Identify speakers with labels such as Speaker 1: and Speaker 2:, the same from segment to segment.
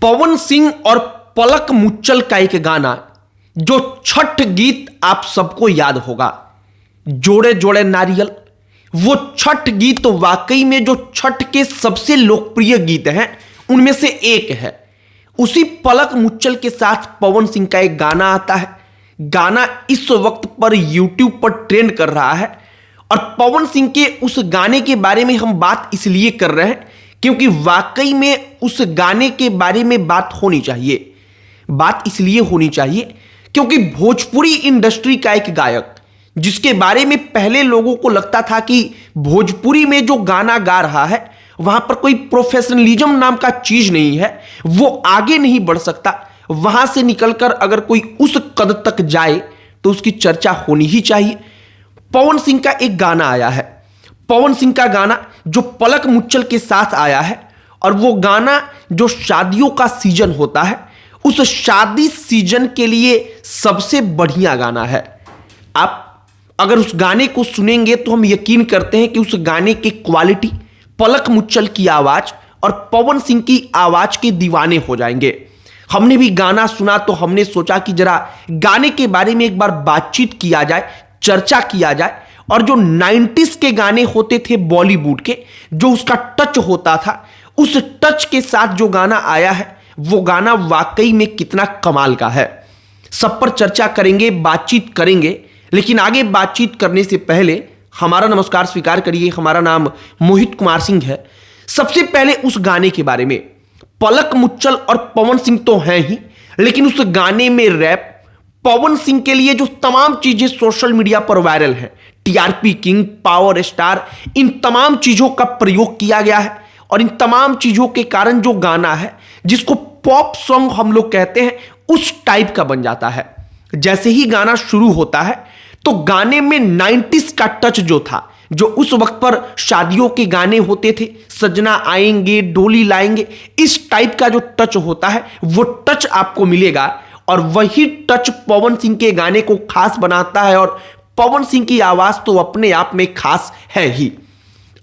Speaker 1: पवन सिंह और पलक मुच्छल का एक गाना जो छठ गीत आप सबको याद होगा, जोड़े जोड़े नारियल। वो छठ गीत वाकई में जो छठ के सबसे लोकप्रिय गीत हैं उनमें से एक है। उसी पलक मुच्छल के साथ पवन सिंह का एक गाना आता है। गाना इस वक्त पर YouTube पर ट्रेंड कर रहा है और पवन सिंह के उस गाने के बारे में हम बात इसलिए कर रहे हैं क्योंकि वाकई में उस गाने के बारे में बात होनी चाहिए। बात इसलिए होनी चाहिए क्योंकि भोजपुरी इंडस्ट्री का एक गायक जिसके बारे में पहले लोगों को लगता था कि भोजपुरी में जो गाना गा रहा है वहां पर कोई प्रोफेशनलिज्म नाम का चीज नहीं है, वो आगे नहीं बढ़ सकता। वहां से निकलकर अगर कोई उस कद तक जाए तो उसकी चर्चा होनी ही चाहिए। पवन सिंह का एक गाना आया है, पवन सिंह का गाना जो पलक मुच्छल के साथ आया है, और वो गाना जो शादियों का सीजन होता है उस शादी सीजन के लिए सबसे बढ़िया गाना है। आप अगर उस गाने को सुनेंगे तो हम यकीन करते हैं कि उस गाने की क्वालिटी, पलक मुच्छल की आवाज और पवन सिंह की आवाज के दीवाने हो जाएंगे। हमने भी गाना सुना तो हमने सोचा कि जरा गाने के बारे में एक बार बातचीत किया जाए, चर्चा किया जाए। और जो 90s के गाने होते थे बॉलीवुड के, जो उसका टच होता था, उस टच के साथ जो गाना आया है वो गाना वाकई में कितना कमाल का है। सब पर चर्चा करेंगे, बातचीत करेंगे, लेकिन आगे बातचीत करने से पहले हमारा नमस्कार स्वीकार करिए। हमारा नाम मोहित कुमार सिंह है। सबसे पहले उस गाने के बारे में, पलक मुच्छल और पवन सिंह तो हैं ही, लेकिन उस गाने में रैप, पवन सिंह के लिए जो तमाम चीजें सोशल मीडिया पर वायरल हैं, टीआरपी किंग, पावर स्टार, इन तमाम चीजों का प्रयोग किया गया है। और इन तमाम चीजों के कारण जो गाना है, जिसको पॉप सॉन्ग हम लोग कहते हैं, उस टाइप का बन जाता है। जैसे ही गाना शुरू होता है तो गाने में 90s का टच जो था, जो उस वक्त पर शादियों के गाने होते थे, सजना आएंगे, डोली लाएंगे, इस टाइप का जो टच होता है वो टच आपको मिलेगा। और वही टच पवन सिंह के गाने को खास बनाता है। और पवन सिंह की आवाज तो अपने आप में खास है ही।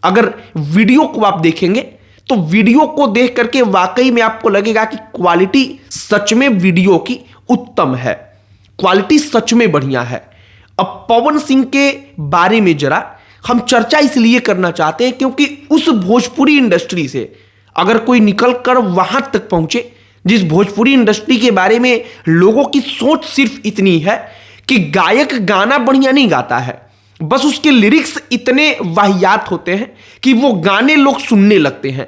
Speaker 1: अगर वीडियो को आप देखेंगे तो वीडियो को देख करके वाकई में आपको लगेगा कि क्वालिटी सच में वीडियो की उत्तम है, क्वालिटी सच में बढ़िया है। अब पवन सिंह के बारे में जरा हम चर्चा इसलिए करना चाहते हैं क्योंकि उस भोजपुरी इंडस्ट्री से अगर कोई निकलकर वहां तक पहुंचे, जिस भोजपुरी इंडस्ट्री के बारे में लोगों की सोच सिर्फ इतनी है कि गायक गाना बढ़िया नहीं गाता है, बस उसके लिरिक्स इतने वाहियात होते हैं कि वो गाने लोग सुनने लगते हैं।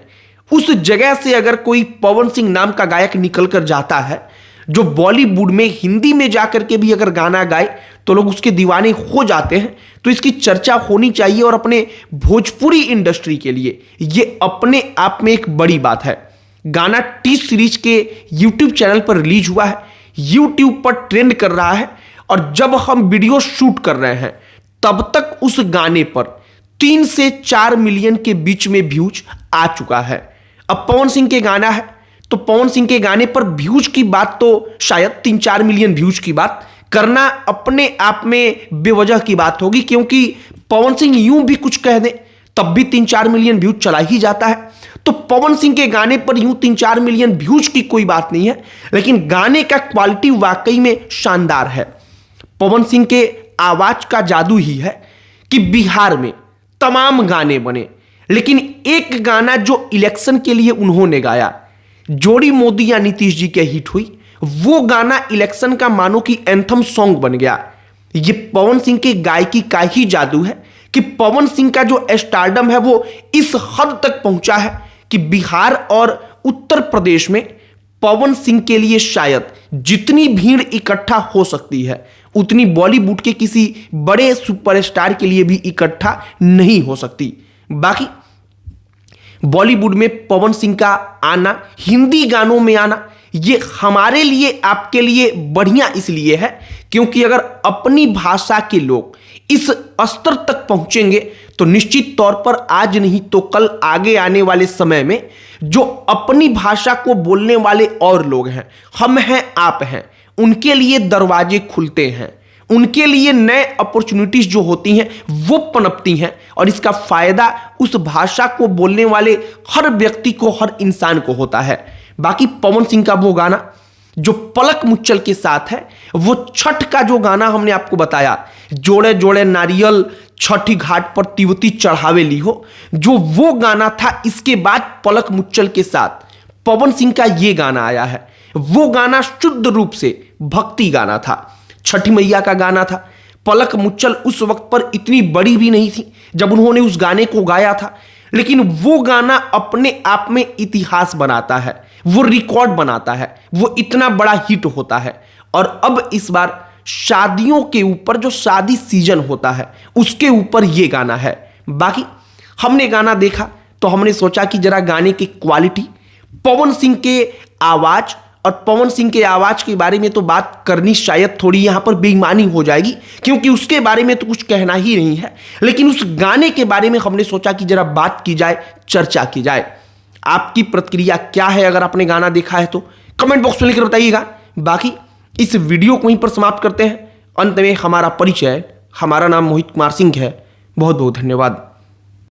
Speaker 1: उस जगह से अगर कोई पवन सिंह नाम का गायक निकलकर जाता है जो बॉलीवुड में, हिंदी में जाकर के भी अगर गाना गाए तो लोग उसके दीवाने हो जाते हैं, तो इसकी चर्चा होनी चाहिए। और अपने भोजपुरी इंडस्ट्री के लिए ये अपने आप में एक बड़ी बात है। गाना टी सीरीज के YouTube चैनल पर रिलीज हुआ है, YouTube पर ट्रेंड कर रहा है, और जब हम वीडियो शूट कर रहे हैं तब तक उस गाने पर 3 से 4 मिलियन के बीच में व्यूज आ चुका है। अब पवन सिंह के गाना है तो पवन सिंह के गाने पर व्यूज की बात तो शायद 3-4 मिलियन व्यूज की बात करना अपने आप में बेवजह की बात होगी, क्योंकि पवन सिंह यूं भी कुछ कह दें तब भी 3-4 मिलियन व्यूज चला ही जाता है। तो पवन सिंह के गाने पर यूं 3-4 मिलियन व्यूज की कोई बात नहीं है, लेकिन गाने का क्वालिटी वाकई में शानदार है। पवन सिंह के आवाज का जादू ही है कि बिहार में तमाम गाने बने, लेकिन एक गाना जो इलेक्शन के लिए उन्होंने गाया, जोड़ी मोदी या नीतीश जी के हिट हुई, वो गाना इलेक्शन का मानो कि एंथम सॉन्ग बन गया। ये पवन सिंह के गायकी का ही जादू है कि पवन सिंह का जो स्टारडम है वो इस हद तक पहुंचा है कि बिहार और उत्तर प्रदेश में पवन सिंह के लिए शायद जितनी भीड़ इकट्ठा हो सकती है उतनी बॉलीवुड के किसी बड़े सुपरस्टार के लिए भी इकट्ठा नहीं हो सकती। बाकी बॉलीवुड में पवन सिंह का आना, हिंदी गानों में आना, ये हमारे लिए, आपके लिए बढ़िया इसलिए है क्योंकि अगर अपनी भाषा के लोग इस स्तर तक पहुंचेंगे तो निश्चित तौर पर आज नहीं तो कल आगे आने वाले समय में जो अपनी भाषा को बोलने वाले और लोग हैं, हम हैं, आप हैं, उनके लिए दरवाजे खुलते हैं, उनके लिए नए अपॉर्चुनिटीज जो होती हैं वो पनपती हैं, और इसका फायदा उस भाषा को बोलने वाले हर व्यक्ति को, हर इंसान को होता है। बाकी पवन सिंह का वो गाना जो पलक मुच्छल के साथ है, वो छठ का जो गाना हमने आपको बताया, जोड़े जोड़े नारियल छठी घाट पर तिवती चढ़ावे ली हो, जो वो गाना था, इसके बाद पलक मुच्छल के साथ पवन सिंह का ये गाना आया है। वो गाना शुद्ध रूप से भक्ति गाना था, छठी मैया का गाना था। पलक मुच्छल उस वक्त पर इतनी बड़ी भी नहीं थी जब उन्होंने उस गाने को गाया था, लेकिन वो गाना अपने आप में इतिहास बनाता है, वो रिकॉर्ड बनाता है, वो इतना बड़ा हिट होता है। और अब इस बार शादियों के ऊपर, जो शादी सीजन होता है, उसके ऊपर ये गाना है। बाकी हमने गाना देखा तो हमने सोचा कि जरा गाने की क्वालिटी, पवन सिंह के आवाज, और पवन सिंह के आवाज के बारे में तो बात करनी शायद थोड़ी यहां पर बेईमानी हो जाएगी, क्योंकि उसके बारे में तो कुछ कहना ही नहीं है, लेकिन उस गाने के बारे में हमने सोचा कि जरा बात की जाए, चर्चा की जाए। आपकी प्रतिक्रिया क्या है? अगर आपने गाना देखा है तो कमेंट बॉक्स में लिखकर बताइएगा। बाकी इस वीडियो को वहीं पर समाप्त करते हैं। अंत में हमारा परिचय, हमारा नाम मोहित कुमार सिंह है। बहुत बहुत धन्यवाद।